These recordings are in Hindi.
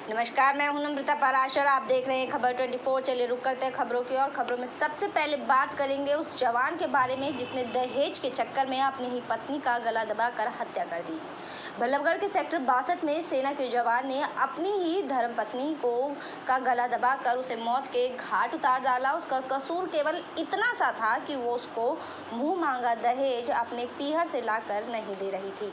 नमस्कार, मैं हूं नम्रता पराशर। आप देख रहे हैं खबर 24। चलिए रुक करते हैं खबरों की और खबरों में सबसे पहले बात करेंगे उस जवान के बारे में जिसने दहेज के चक्कर में अपनी ही पत्नी का गला दबाकर हत्या कर दी। बल्लभगढ़ के सेक्टर 62 में सेना के जवान ने अपनी ही धर्मपत्नी का गला दबाकर उसे मौत के घाट उतार डाला। उसका कसूर केवल इतना सा था कि वो उसको मुंह मांगा दहेज अपने पीहर से लाकर नहीं दे रही थी।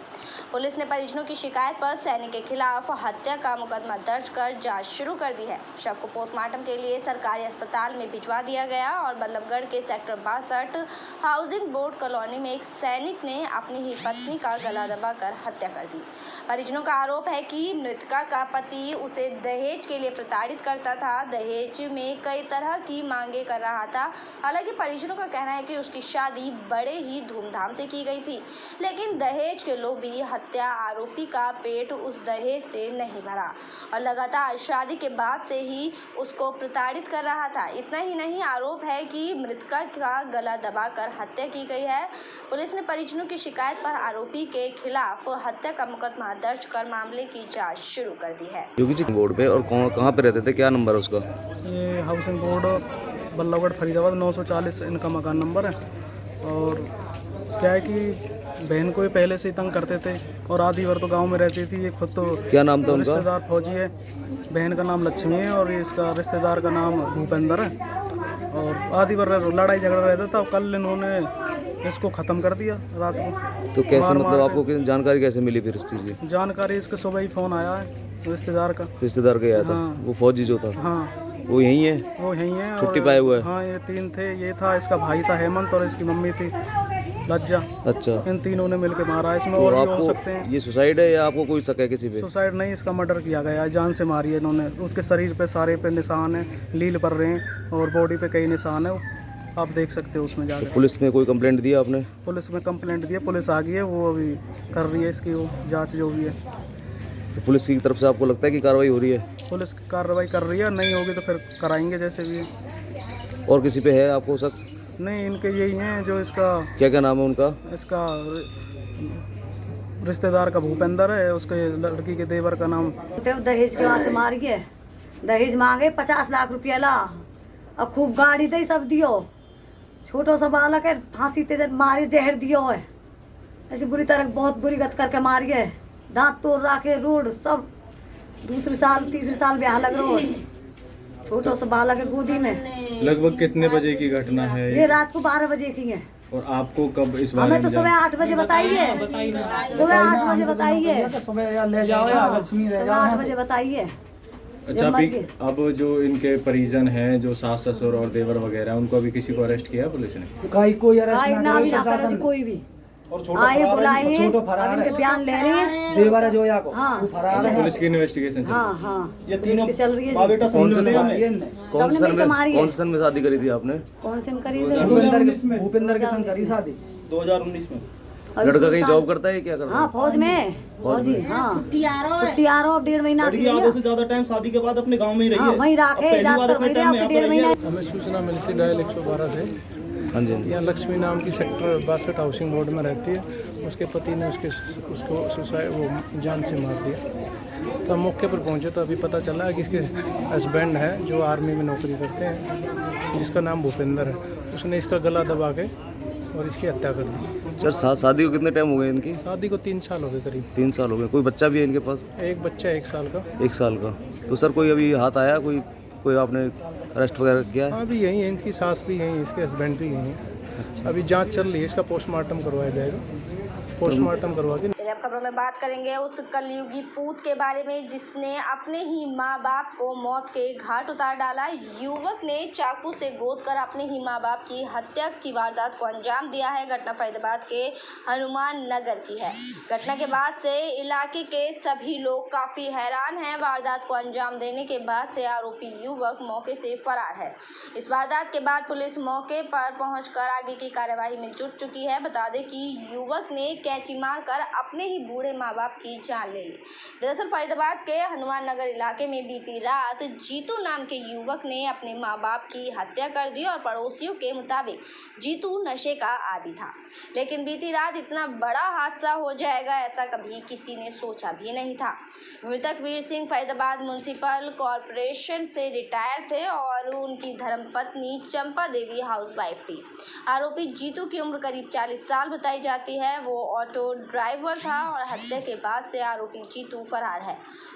पुलिस ने परिजनों की शिकायत पर सैनिक के खिलाफ हत्या का मुकदमा दर्ज कर जांच शुरू कर दी है। शव को पोस्टमार्टम के लिए सरकारी अस्पताल में भिजवा दिया गया और बल्लभगढ़ के सेक्टर 62 हाउसिंग बोर्ड कॉलोनी में एक सैनिक ने अपनी ही पत्नी का गला दबाकर हत्या कर दी। परिजनों का आरोप है कि मृतका का पति उसे दहेज के लिए प्रताड़ित करता था। दहेज में कई तरह की मांगे कर रहा था। हालांकि परिजनों का कहना है कि उसकी शादी बड़े ही धूमधाम से की गई थी, लेकिन दहेज के लोभी हत्या आरोपी का पेट उस दहेज से नहीं भरा और लगातार शादी के बाद से ही उसको प्रताड़ित कर रहा था। इतना ही नहीं, आरोप है कि मृतका का गला दबाकर हत्या की गई है। पुलिस ने परिजनों की शिकायत पर आरोपी के खिलाफ हत्या का मुकदमा दर्ज कर मामले की जांच शुरू कर दी है। योगी जी बोर्ड पे और कहाँ पे रहते थे, क्या नंबर है उसका? ये हाउसिंग बोर्ड बल्लभगढ़ फरीदाबाद 940 इनका मकान नंबर है। और क्या है कि बहन को ही पहले से ही तंग करते थे और आधी बार तो गांव में रहती थी। ये खुद तो क्या नाम था उनका? रिश्तेदार फौजी है। बहन का नाम लक्ष्मी है और इसका रिश्तेदार का नाम भूपेंद्र है। और आधी बार लड़ाई झगड़ा रहता था। कल इन्होंने इसको ख़त्म कर दिया रात को। तो कैसे, मतलब आपको जानकारी कैसे मिली फिर इस चीज़ की? जानकारी इसके सुबह ही फ़ोन आया है रिश्तेदार का आया था। हाँ। वो फौजी जो था, हाँ वो यही है? वो यही है। छुट्टी पाए हुए? हाँ, ये 3 थे। ये था, इसका भाई था हेमंत और इसकी मम्मी थी लज्जा। अच्छा, इन तीनों ने मिलकर मारा। इसमें तो और भी आपको हो सकते हैं। ये सुसाइड है या आपको कोई शक है किसी पे? सुसाइड नहीं, इसका मर्डर किया गया है। जान से मारी है इन्होंने। उसके शरीर पे सारे पे निशान है, लील पड़ रहे हैं और बॉडी पे कई निशान है। आप देख सकते हो उसमें जाकर। तो पुलिस में कोई कंप्लेंट दिया आपने? पुलिस में कंप्लेंट दी है। पुलिस आ गई है, वो अभी कर रही है इसकी वो जाँच जो भी है। तो पुलिस की तरफ से आपको लगता है कि कार्रवाई हो रही है? पुलिस कार्रवाई कर रही है। नहीं होगी तो फिर कराएंगे जैसे भी है। और किसी पे है आपको शक? नहीं, इनके यही हैं जो इसका क्या नाम है उनका? इसका रिश्तेदार का भूपेंद्र है, उसके लड़की के देवर का नाम। दहेज के वहाँ से मार गए। दहेज मांगे 50 लाख रुपया ला और खूब गाड़ी दे सब दियो। छोटो सा बालक है, फांसी ते मारे, जहर दियो है। ऐसी बुरी तरह बहुत बुरी गत करके मार गए। दांत तोड़ रखे, रोड सब। दूसरे साल तीसरे साल ब्याह लग रहा है। छोटो सा बालक है गोदी में। लगभग कितने बजे की घटना है ये रात को 12 बजे की है। और आपको कब इस बारे हमें में तो सुबह 8 बजे बताइए। सुबह 8 बजे बताइए। सुबह ले जाओ या लक्ष्मी ले सुबह 8 बजे बताइए। अच्छा, अब जो इनके परिजन हैं, जो सास ससुर और देवर वगैरह, उनको अभी किसी को अरेस्ट किया पुलिस ने? कोई अरेस्ट ना भी ना करे कोई भी। आए बुलाए, अब इनके बयान ले रहे हैं। देवर है जो या को हाँ, फरार है। पुलिस की इन्वेस्टिगेशन चल रही है। हाँ हाँ, ये तीनों चल रही है। कौन से सन में शादी करी थी आपने? कौन से करी? भूपेंद्र के संग करी शादी 2019 में। लड़का कहीं जॉब करता है, क्या करता है? हाँ, फौज में। फौजी, हाँ, छुट्टी आ रहा हो 1.5 महीना। आधे से ज्यादा टाइम शादी के बाद अपने गांव में ही रही है। वहीं रखे, ज्यादातर वहीं रहे 1.5 महीना। हमें सूचना मिलती डायल 112 से। हाँ जी। यहाँ लक्ष्मी नाम की सेक्टर 62 हाउसिंग बोर्ड में रहती है। उसके पति ने उसको सुसाइड वो जान से मार दिया। तो हम मौके पर पहुँचे तो अभी पता चला है कि इसके हस्बैंड है जो आर्मी में नौकरी करते हैं, जिसका नाम भूपेंद्र है। उसने इसका गला दबा के और इसकी हत्या कर दी। सर, शादी को कितने टाइम हो गए इनकी? शादी को 3 साल हो गए करीब। 3 साल हो गए। कोई बच्चा भी है इनके पास? एक बच्चा 1 साल का। 1 साल का। तो सर कोई अभी हाथ आया, कोई आपने अरेस्ट वगैरह किया है? हाँ, अभी यही है। इसकी सास भी यही है, इसके हस्बैंड भी यही है। अभी जांच चल रही है, इसका पोस्टमार्टम करवाया जाएगा। पोस्टमार्टम करवा के। चलिए अब खबरों में बात करेंगे उस कलयुगी पूत के बारे में जिसने अपने ही माँ बाप को मौत के घाट उतार डाला। युवक ने चाकू से गोदकर अपने ही माँ बाप की हत्या की वारदात को अंजाम दिया है। घटना फरीदाबाद के हनुमान नगर की है। घटना के बाद से इलाके के सभी लोग काफी हैरान हैं। वारदात को अंजाम देने के बाद से आरोपी युवक मौके से फरार है। इस वारदात के बाद पुलिस मौके पर पहुंचकर आगे की कार्यवाही में जुट चुकी है। बता दें कि युवक ने कैंची मारकर अपनी अपने ही बूढ़े माँ बाप की जान ले ली। दरअसल फरीदाबाद के हनुमान नगर इलाके में बीती रात जीतू नाम के युवक ने अपने माँ बाप की हत्या कर दी और पड़ोसियों के मुताबिक जीतू नशे का आदी था। लेकिन बीती रात इतना बड़ा हादसा हो जाएगा ऐसा कभी किसी ने सोचा भी नहीं था। मृतक वीर सिंह फरीदाबाद म्युनिसिपल कॉर्पोरेशन से रिटायर थे और उनकी धर्मपत्नी चंपा देवी हाउसवाइफ थी। आरोपी जीतू की उम्र करीब 40 साल बताई जाती है। वो ऑटो ड्राइवर था और हत्या के बाद से आरोपी जीतू फरार है।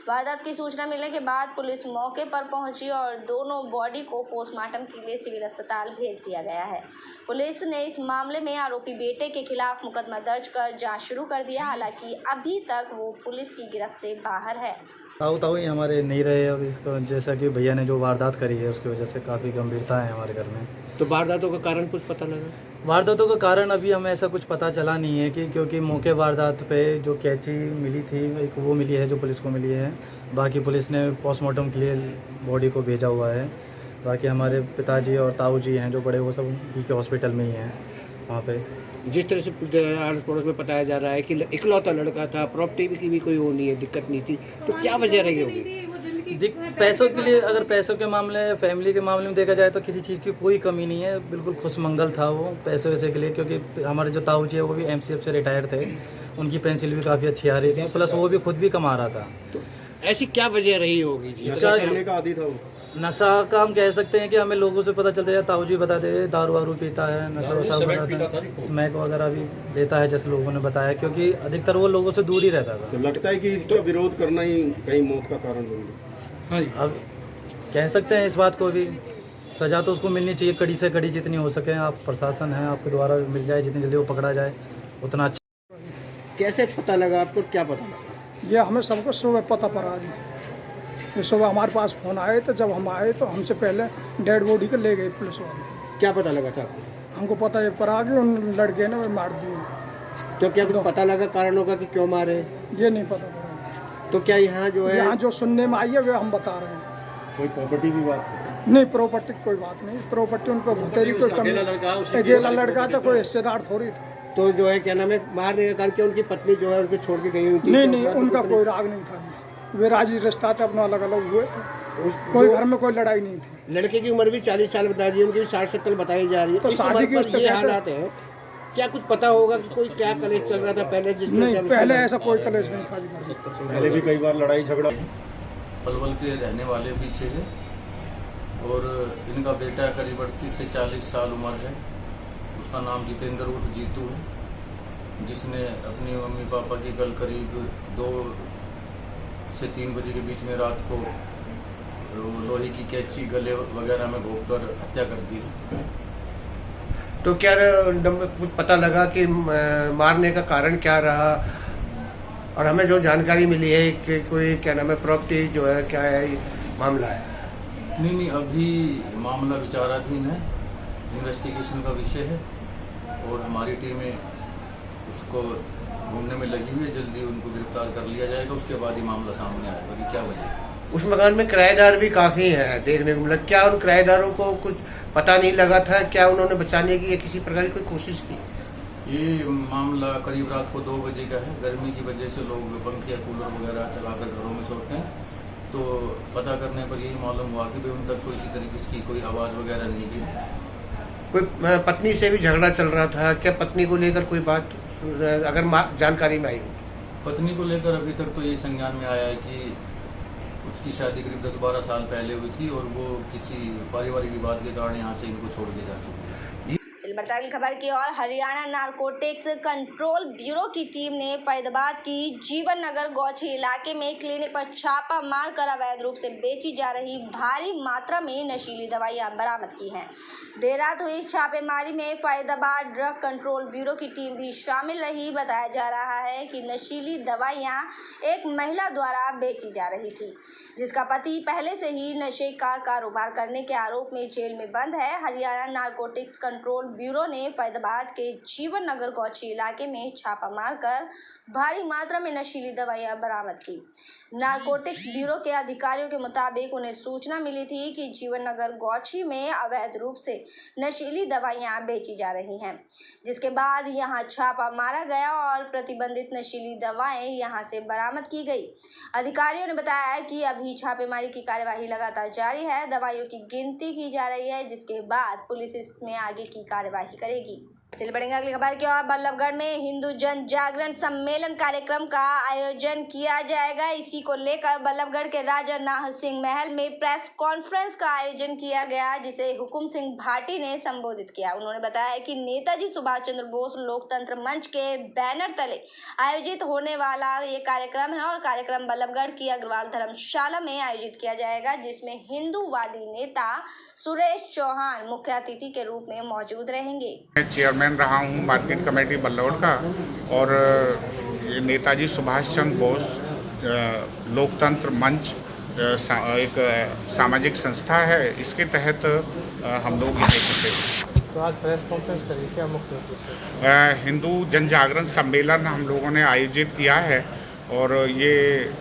वारदात की सूचना मिलने के बाद पुलिस मौके पर पहुंची और दोनों बॉडी को पोस्टमार्टम के लिए सिविल अस्पताल भेज दिया गया है। पुलिस ने इस मामले में आरोपी बेटे के खिलाफ मुकदमा दर्ज कर जांच शुरू कर दिया। हालांकि अभी तक वो पुलिस की गिरफ्त से बाहर है। ताऊ ही हमारे नहीं रहे और इसको जैसा कि भैया ने जो वारदात करी है उसकी वजह से काफ़ी गंभीरता है हमारे घर में। तो वारदातों का कारण कुछ पता लगा? वारदातों का कारण अभी हमें ऐसा कुछ पता चला नहीं है कि क्योंकि मौके वारदात पे जो कैची मिली थी एक वो मिली है जो पुलिस को मिली है। बाकी पुलिस ने पोस्टमार्टम के लिए बॉडी को भेजा हुआ है। बाकी हमारे पिताजी और ताऊ जी हैं जो बड़े वो सब बी के हॉस्पिटल में ही हैं वहाँ पे। जिस तरह से आस पड़ोस में बताया जा रहा है कि इकलौता लड़का था, प्रॉपर्टी की भी कोई वो नहीं है, दिक्कत नहीं थी, तो क्या वजह रही होगी? पैसों के लिए अगर पैसों के मामले फैमिली के मामले में देखा जाए तो किसी चीज़ की कोई कमी नहीं है। बिल्कुल खुशमंगल था वो पैसे वैसे के लिए, क्योंकि हमारे जो ताऊ जी है वो भी MCF से रिटायर थे। उनकी पेंसिल भी काफ़ी अच्छी आ रही थी, प्लस वो भी खुद भी कमा रहा था। तो ऐसी क्या वजह रही होगी? नशा का आदी था वो। नशा का हम कह सकते हैं कि हमें लोगों से पता चलता है, ताऊ जी बताते थे दारू वारू पीता है, नशा वशा करता है, स्मैक वगैरह भी लेता है जैसे लोगों ने बताया, क्योंकि अधिकतर वो लोगों से दूर ही रहता था। तो लगता है कि इसका विरोध करना ही कहीं मौत का कारण बन गया। हाँ जी, अब कह सकते हैं इस बात को भी। सज़ा तो उसको मिलनी चाहिए, कड़ी से कड़ी जितनी हो सके। आप प्रशासन है, आपके द्वारा मिल जाए, जितनी जल्दी वो पकड़ा जाए उतना अच्छा। कैसे पता लगा आपको? क्या पता लगा? ये हमें सबको सुबह पता पड़ा जी। ये सुबह हमारे पास फ़ोन आए तो जब हम आए तो हमसे पहले डेड बॉडी को ले गए पुलिस वाले। क्या पता लगा था आपको? हमको पता ये पड़ा कि उन लड़के ने मार दिए। तो क्या कुछ पता लगा कारणों का कि क्यों मारे? ये नहीं पता पड़ा। तो क्या यहाँ जो है, यहाँ जो सुनने में आई है वे हम बता रहे हैं। कोई प्रॉपर्टी की बात नहीं, प्रॉपर्टी की कोई बात नहीं। प्रॉपर्टी उनको तेरी कोई कमी, अकेला लड़का था, कोई हिस्सेदार थोड़ी था। तो जो है क्या नाम है, मारने का कारण क्या उनकी पत्नी जो है उसको छोड़ के गई हुई थी? नहीं, उनका कोई राग नहीं था। वे राजी रिश्ता था, अपना अलग अलग हुए थे। कोई घर में कोई लड़ाई नहीं थी। लड़के की उम्र भी 40 साल बता दी, उनकी 60-70 बताई जा रही है। तो इस शादी उम्र की पर उस पे ये कहते- हालात है, क्या कुछ पता होगा कि कोई क्या कलेश चल रहा था पहले? जिसमें नहीं, से अब पहले इसका- ऐसा कोई कलेश नहीं था जी। पहले भी कई बार लड़ाई झगड़ा। पलवल के रहने वाले पीछे से, और इनका बेटा करीब 38 से 40 साल उम्र है। उसका नाम जितेंद्र उर्फ जीतू है, जिसने अपनी मम्मी पापा की कल करीब 2 से 3 बजे के बीच में रात को लोहे की कैंची गले वगैरह में घोंपकर हत्या कर दी। तो क्या कुछ पता लगा कि मारने का कारण क्या रहा? और हमें जो जानकारी मिली है कि कोई क्या नाम है प्रॉपर्टी जो है, क्या है ये मामला है? नहीं, अभी मामला विचाराधीन है, इन्वेस्टिगेशन का विषय है और हमारी टीमें उसको ढूंढने में लगी हुई है। जल्दी उनको गिरफ्तार कर लिया जाएगा, उसके बाद ही मामला सामने आएगा कि क्या वजह थी। उस मकान में किराएदार भी काफी हैं देखने को मिला। क्या उन किराएदारों को कुछ पता नहीं लगा था? क्या उन्होंने बचाने की या किसी प्रकार की कोई कोशिश की? ये मामला करीब रात को 2 बजे का है। गर्मी की वजह से लोग पंखे या कूलर वगैरह चलाकर घरों में सोते हैं, तो पता करने पर यही मालूम हुआ कि उन तक कोई इसी तरीके की कोई आवाज़ वगैरह नहीं गई। कोई पत्नी से भी झगड़ा चल रहा था? क्या पत्नी को लेकर कोई बात अगर जानकारी में आई हो? पत्नी को लेकर अभी तक तो ये संज्ञान में आया है कि उसकी शादी करीब 10-12 साल पहले हुई थी और वो किसी पारिवारिक विवाद के कारण यहाँ से इनको छोड़ के जा चुकी है। चलिए बढ़ते अगली खबर की ओर। हरियाणा नारकोटिक्स कंट्रोल ब्यूरो की टीम ने फरीदाबाद की जीवन नगर गौछी इलाके में क्लिनिक पर छापा मारकर अवैध रूप से बेची जा रही भारी मात्रा में नशीली दवाइयां बरामद की हैं। देर रात हुई इस छापेमारी में फरीदाबाद ड्रग कंट्रोल ब्यूरो की टीम भी शामिल रही। बताया जा रहा है कि नशीली दवाइयां एक महिला द्वारा बेची जा रही थी, जिसका पति पहले से ही नशे का कारोबार करने के आरोप में जेल में बंद है। हरियाणा नारकोटिक्स कंट्रोल ब्यूरो ने फैजाबाद के जीवन नगर गौची इलाके में छापा मारकर भारी मात्रा में नशीली दवाइयां बरामद की। नारकोटिक्स ब्यूरो के अधिकारियों के मुताबिक उन्हें सूचना मिली थी कि जीवन नगर गौची में अवैध रूप से नशीली दवाइयां बेची जा रही हैं, जिसके बाद यहां छापा मारा गया और प्रतिबंधित नशीली दवाएं यहां से बरामद की गई। अधिकारियों ने बताया कि अभी छापेमारी की कार्यवाही लगातार जारी है। दवाइयों की गिनती की जा रही है, जिसके बाद पुलिस इसमें आगे की कार्यवाही करेगी। चलिए बढ़ेंगे अगली खबर की ओर। बल्लभगढ़ में हिंदू जन जागरण सम्मेलन कार्यक्रम का आयोजन किया जाएगा। इसी को लेकर बल्लभगढ़ के राजा नाहर सिंह महल में प्रेस कॉन्फ्रेंस का आयोजन किया गया, जिसे हुकुम सिंह भाटी ने संबोधित किया। उन्होंने बताया कि नेताजी सुभाष चंद्र बोस लोकतंत्र मंच के बैनर तले आयोजित होने वाला ये कार्यक्रम है और कार्यक्रम बल्लभगढ़ की अग्रवाल धर्मशाला में आयोजित किया जाएगा, जिसमें हिंदूवादी नेता सुरेश चौहान मुख्य अतिथि के रूप में मौजूद रहेंगे। चेयरमैन रहा हूँ मार्केट कमेटी बल्लभगढ़ का, और ये नेताजी सुभाष चंद्र बोस लोकतंत्र मंच एक सामाजिक संस्था है, इसके तहत हम लोग यहाँ इकट्ठे हैं। तो आज प्रेस कॉन्फ्रेंस करिए, क्या मुख्य उद्देश्य? हिंदू जन जागरण सम्मेलन हम लोगों ने आयोजित किया है और ये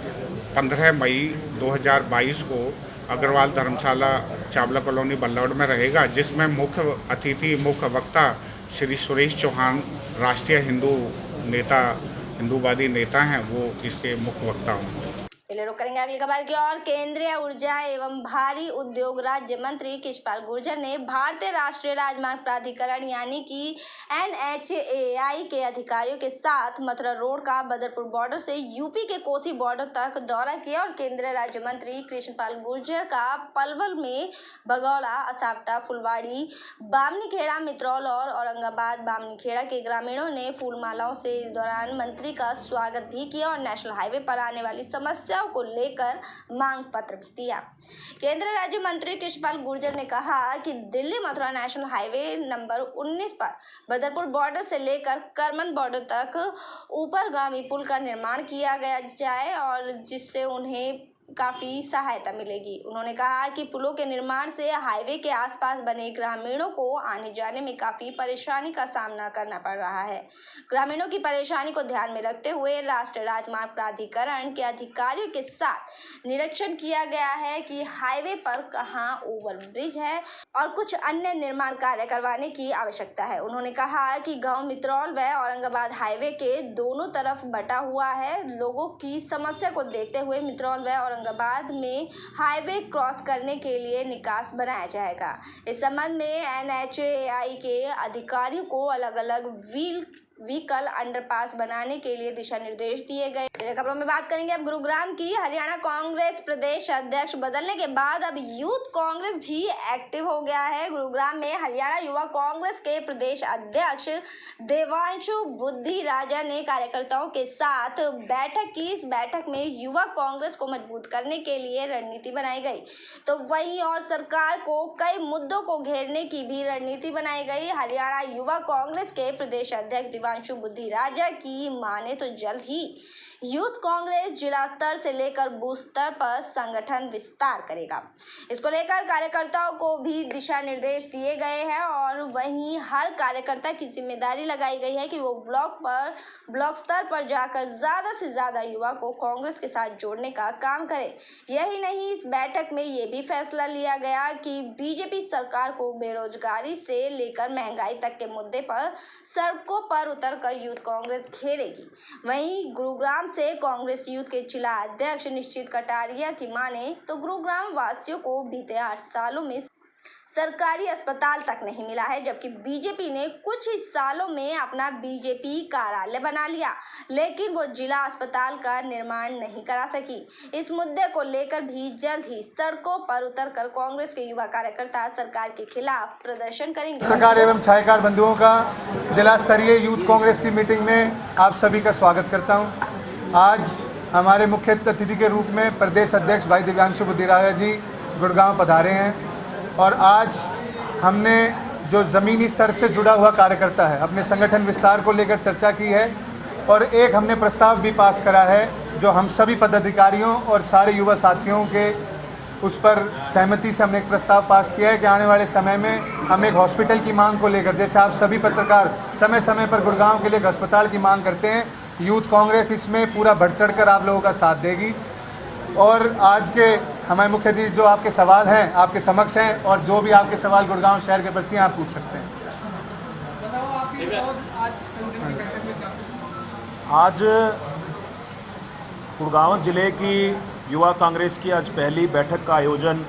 15 मई 2022 को अग्रवाल धर्मशाला चावला कॉलोनी बल्लभगढ़ में रहेगा, जिसमें मुख्य अतिथि मुख्य वक्ता श्री सुरेश चौहान राष्ट्रीय हिंदूवादी नेता हैं, वो इसके मुख्य वक्ता होंगे। चलिए रुक करेंगे अगली खबर की ओर। केंद्रीय ऊर्जा एवं भारी उद्योग राज्य मंत्री कृष्णपाल गुर्जर ने भारतीय राष्ट्रीय राजमार्ग प्राधिकरण यानी कि NHAI के अधिकारियों के साथ मथुरा रोड का बदरपुर बॉर्डर से यूपी के कोसी बॉर्डर तक दौरा किया और केंद्रीय राज्य मंत्री कृष्णपाल गुर्जर का पलवल में भगौड़ा, असावटा, फुलवाड़ी, बामनीखेड़ा, मित्रौल और औरंगाबाद बामनीखेड़ा के ग्रामीणों ने फूल मालाओं से इस दौरान मंत्री का स्वागत भी किया और नेशनल हाईवे पर आने वाली समस्या को लेकर मांग पत्र भी दिया। केंद्रीय राज्य मंत्री कृष्णपाल गुर्जर ने कहा कि Delhi Mathura national highway number 19 पर बदरपुर बॉर्डर से लेकर करमन बॉर्डर तक ऊपरगामी पुल का निर्माण किया गया जाए और जिससे उन्हें काफी सहायता मिलेगी। उन्होंने कहा कि पुलों के निर्माण से हाईवे के आसपास बने ग्रामीणों को आने जाने में काफी परेशानी का सामना करना पड़ रहा है। ग्रामीणों की परेशानी को ध्यान में रखते हुए राष्ट्रीय राजमार्ग प्राधिकरण के अधिकारियों के साथ निरीक्षण किया गया है कि हाईवे पर कहां ओवरब्रिज है और कुछ अन्य निर्माण कार्य करवाने की आवश्यकता है। उन्होंने कहा कि गांव मित्रौल व औरंगाबाद हाईवे के दोनों तरफ बटा हुआ है। लोगों की समस्या को देखते हुए मित्रौल व औरंगाबाद में हाईवे क्रॉस करने के लिए निकास बनाया जाएगा। इस संबंध में NHAI के अधिकारियों को अलग अलग व्हीकल अंडरपास बनाने के लिए दिशा निर्देश दिए गए। खबरों में बात करेंगे अब गुरुग्राम की। हरियाणा कांग्रेस प्रदेश अध्यक्ष बदलने के बाद अब यूथ कांग्रेस भी एक्टिव हो गया है। गुरुग्राम में हरियाणा युवा कांग्रेस के प्रदेश अध्यक्ष देवांशु बुद्धि राजा ने कार्यकर्ताओं के साथ बैठक की। इस बैठक में युवा कांग्रेस को मजबूत करने के लिए रणनीति बनाई गई, तो वहीं और सरकार को कई मुद्दों को घेरने की भी रणनीति बनाई गई। हरियाणा युवा कांग्रेस के प्रदेश अध्यक्ष देवांशु बुद्धि राजा की माने तो जल्द ही यूथ कांग्रेस जिला स्तर से लेकर बूथ स्तर पर संगठन विस्तार करेगा। इसको लेकर कार्यकर्ताओं को भी दिशा निर्देश दिए गए हैं और वहीं हर कार्यकर्ता की जिम्मेदारी लगाई गई है कि वो ब्लॉक स्तर पर जाकर ज्यादा से ज्यादा युवा को कांग्रेस के साथ जोड़ने का काम करे। यही नहीं, इस बैठक में ये भी फैसला लिया गया कि बीजेपी सरकार को बेरोजगारी से लेकर महंगाई तक के मुद्दे पर सड़कों पर उतरकर यूथ कांग्रेस घेरेगी। वहीं गुरुग्राम से कांग्रेस यूथ के जिला अध्यक्ष निश्चित कटारिया की माने तो गुरुग्राम वासियों को बीते 8 सालों में सरकारी अस्पताल तक नहीं मिला है, जबकि बीजेपी ने कुछ ही सालों में अपना बीजेपी कार्यालय बना लिया, लेकिन वो जिला अस्पताल का निर्माण नहीं करा सकी। इस मुद्दे को लेकर भी जल्द ही सड़कों पर उतरकर कांग्रेस के युवा कार्यकर्ता सरकार के खिलाफ प्रदर्शन करेंगे। पत्रकार एवं छायाकार बंधुओं का जिला स्तरीय यूथ कांग्रेस की मीटिंग में आप सभी का स्वागत करता हूँ। आज हमारे मुख्य अतिथि के रूप में प्रदेश अध्यक्ष भाई दिव्यांशु बुद्धि राजा जी गुड़गांव पधारे हैं और आज हमने जो ज़मीनी स्तर से जुड़ा हुआ कार्यकर्ता है अपने संगठन विस्तार को लेकर चर्चा की है और एक हमने प्रस्ताव भी पास करा है जो हम सभी पदाधिकारियों और सारे युवा साथियों के उस पर सहमति से हमने एक प्रस्ताव पास किया है कि आने वाले समय में हम एक हॉस्पिटल की मांग को लेकर, जैसे आप सभी पत्रकार समय समय पर गुड़गांव के लिए एक अस्पताल की मांग करते हैं, यूथ कांग्रेस इसमें पूरा बढ़ चढ़ कर आप लोगों का साथ देगी। और आज के हमारे मुख्य अतिथि जो आपके सवाल हैं आपके समक्ष हैं, और जो भी आपके सवाल गुड़गांव शहर के प्रति आप पूछ सकते हैं। आज गुड़गांव जिले की युवा कांग्रेस की आज पहली बैठक का आयोजन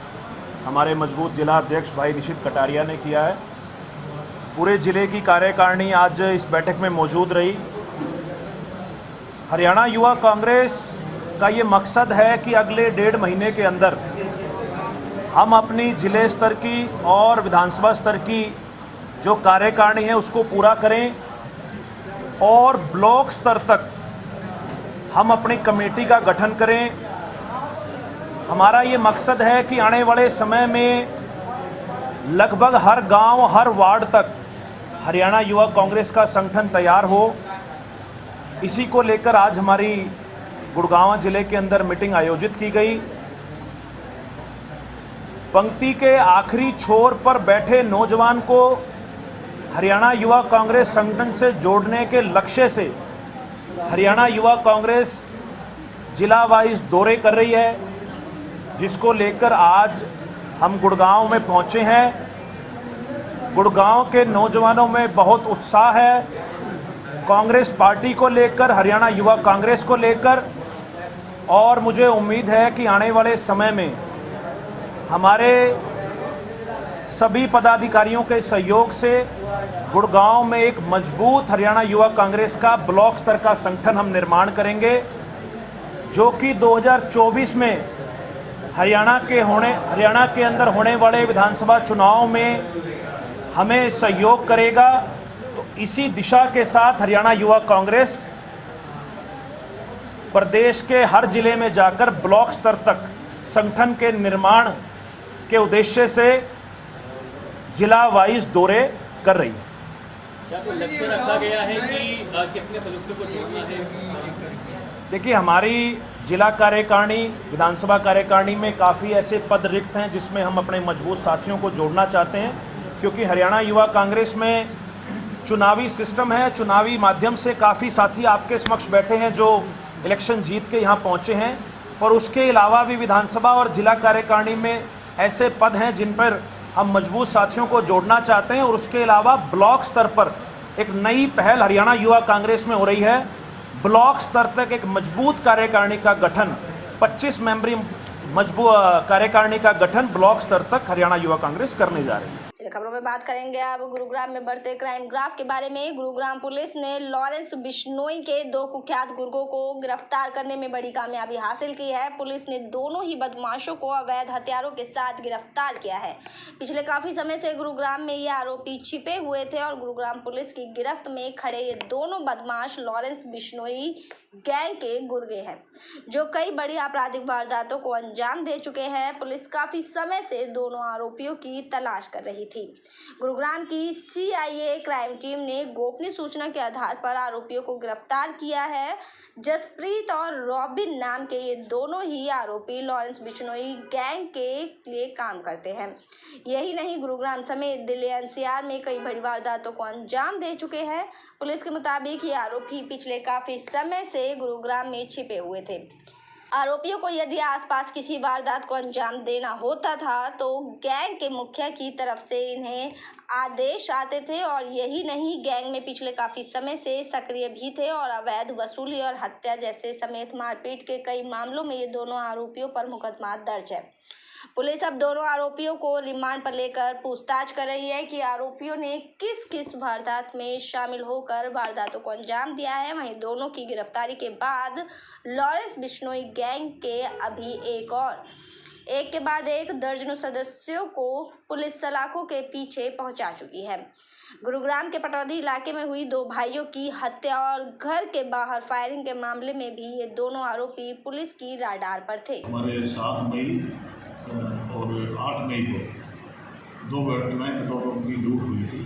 हमारे मजबूत जिला अध्यक्ष भाई निशित कटारिया ने किया है। पूरे जिले की कार्यकारिणी आज इस बैठक में मौजूद रही। हरियाणा युवा कांग्रेस का ये मकसद है कि अगले 1.5 महीने के अंदर हम अपनी जिले स्तर की और विधानसभा स्तर की जो कार्यकारिणी है उसको पूरा करें और ब्लॉक स्तर तक हम अपनी कमेटी का गठन करें। हमारा ये मकसद है कि आने वाले समय में लगभग हर गांव, हर वार्ड तक हरियाणा युवा कांग्रेस का संगठन तैयार हो। इसी को लेकर आज हमारी गुड़गांव जिले के अंदर मीटिंग आयोजित की गई। पंक्ति के आखिरी छोर पर बैठे नौजवान को हरियाणा युवा कांग्रेस संगठन से जोड़ने के लक्ष्य से हरियाणा युवा कांग्रेस जिला वाइज दौरे कर रही है, जिसको लेकर आज हम गुड़गांव में पहुंचे हैं। गुड़गांव के नौजवानों में बहुत उत्साह है कांग्रेस पार्टी को लेकर, हरियाणा युवा कांग्रेस को लेकर, और मुझे उम्मीद है कि आने वाले समय में हमारे सभी पदाधिकारियों के सहयोग से गुड़गांव में एक मजबूत हरियाणा युवा कांग्रेस का ब्लॉक स्तर का संगठन हम निर्माण करेंगे, जो कि 2024 में हरियाणा के अंदर होने वाले विधानसभा चुनाव में हमें सहयोग करेगा। तो इसी दिशा के साथ हरियाणा युवा कांग्रेस प्रदेश के हर जिले में जाकर ब्लॉक स्तर तक संगठन के निर्माण के उद्देश्य से जिला वाइज दौरे कर रही है। क्या कोई लक्ष्य रखा गया है कि कितने सदस्यों को जोड़ना है? देखिए, हमारी जिला कार्यकारिणी, विधानसभा कार्यकारिणी में काफ़ी ऐसे पद रिक्त हैं जिसमें हम अपने मजबूत साथियों को जोड़ना चाहते हैं, क्योंकि हरियाणा युवा कांग्रेस में चुनावी सिस्टम है। चुनावी माध्यम से काफ़ी साथी आपके समक्ष बैठे हैं जो इलेक्शन जीत के यहाँ पहुँचे हैं, और उसके अलावा भी विधानसभा और जिला कार्यकारिणी में ऐसे पद हैं जिन पर हम मजबूत साथियों को जोड़ना चाहते हैं। और उसके अलावा ब्लॉक स्तर पर एक नई पहल हरियाणा युवा कांग्रेस में हो रही है। ब्लॉक स्तर तक एक मजबूत कार्यकारिणी का गठन, 25 मेंबरी मजबूत कार्यकारिणी का गठन ब्लॉक स्तर तक हरियाणा युवा कांग्रेस करने जा रही है। खबरों में बात करेंगे अब गुरुग्राम में बढ़ते क्राइम ग्राफ के बारे में। गुरुग्राम पुलिस ने लॉरेंस बिश्नोई के 2 कुख्यात गुर्गों को गिरफ्तार करने में बड़ी कामयाबी हासिल की है। पुलिस ने दोनों ही बदमाशों को अवैध हथियारों के साथ गिरफ्तार किया है। पिछले काफी समय से गुरुग्राम में ये आरोपी छिपे हुए थे और गुरुग्राम पुलिस की गिरफ्त में खड़े ये दोनों बदमाश लॉरेंस बिश्नोई गैंग के गुर्गे हैं, जो कई बड़ी आपराधिक वारदातों को अंजाम दे चुके हैं। पुलिस काफी समय से दोनों आरोपियों की तलाश कर रही थी। गुरुग्राम की CIA क्राइम टीम ने गोपनीय सूचना के आधार पर आरोपियों को गिरफ्तार किया है। जसप्रीत और रॉबिन नाम के ये दोनों ही आरोपी लॉरेंस बिश्नोई गैंग के लिए काम करते हैं। यही नहीं, गुरुग्राम समेत दिल्ली NCR में कई बड़ी वारदातों को अंजाम दे चुके हैं। पुलिस के मुताबिक ये आरोपी पिछले काफी समय से गुरुग्राम में छिपे हुए थे। आरोपियों को यदि आसपास किसी वारदात को अंजाम देना होता था तो गैंग के मुखिया की तरफ से इन्हें आदेश आते थे, और यही नहीं, गैंग में पिछले काफी समय से सक्रिय भी थे और अवैध वसूली और हत्या जैसे समेत मारपीट के कई मामलों में ये दोनों आरोपियों पर मुकदमा दर्ज है। पुलिस अब दोनों आरोपियों को रिमांड पर लेकर पूछताछ कर रही है कि आरोपियों ने किस किस वारदात में शामिल होकर वारदातों को अंजाम दिया है। वहीं दोनों की गिरफ्तारी के बाद लॉरेंस बिश्नोई गैंग के अभी एक के बाद एक दर्जनों सदस्यों को पुलिस सलाखों के पीछे पहुंचा चुकी है। गुरुग्राम के पटौदी इलाके में हुई 2 भाइयों की हत्या और घर के बाहर फायरिंग के मामले में भी ये दोनों आरोपी पुलिस की राडार पर थे। हमारे 7 मई और 8 मई को 2 घटनाएं पेट्रोल की लूट हुई थी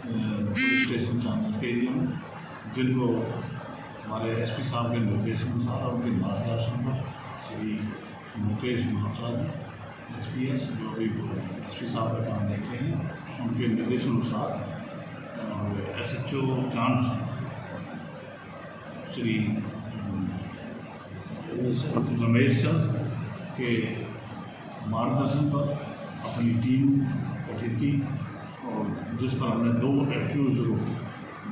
पुलिस स्टेशन चांदर के एरिया में, जिनको हमारे SP साहब के निर्देश अनुसार और उनके मार्गदर्शन पर श्री मुकेश मल्होत्रा जी SPS जो अभी SP साहब का काम देख रहे हैं, उनके निर्देशानुसार SHO जांच श्री रमेश चंद के मार्गदर्शन पर अपनी टीम गठित की और जिस पर हमने 2 एक्यूज को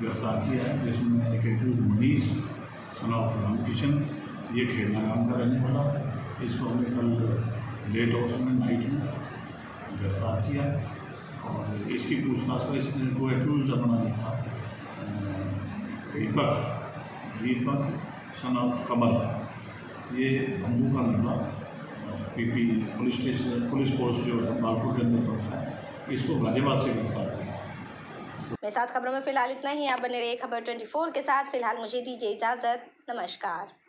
गिरफ्तार किया है, जिसमें एक accused Manish son of Ramkishan, ये खेलना गांव का रहने वाला, इसको हमने कल लेट आवर्स में नाइट में गिरफ्तार किया और इसकी पूछताछ पर इसने 2 एक्यूज अपना लिखा दीपक सन ऑफ कमल, ये भंगू का number PP police station police post जो है बागपुर के अंदर पड़ा है, इसको गाजियाबाद से गिरफ्तार किया। मेरे साथ खबरों में फिलहाल इतना ही। आप बने रहिए खबर 24 के साथ। फिलहाल मुझे दीजिए इजाजत। नमस्कार।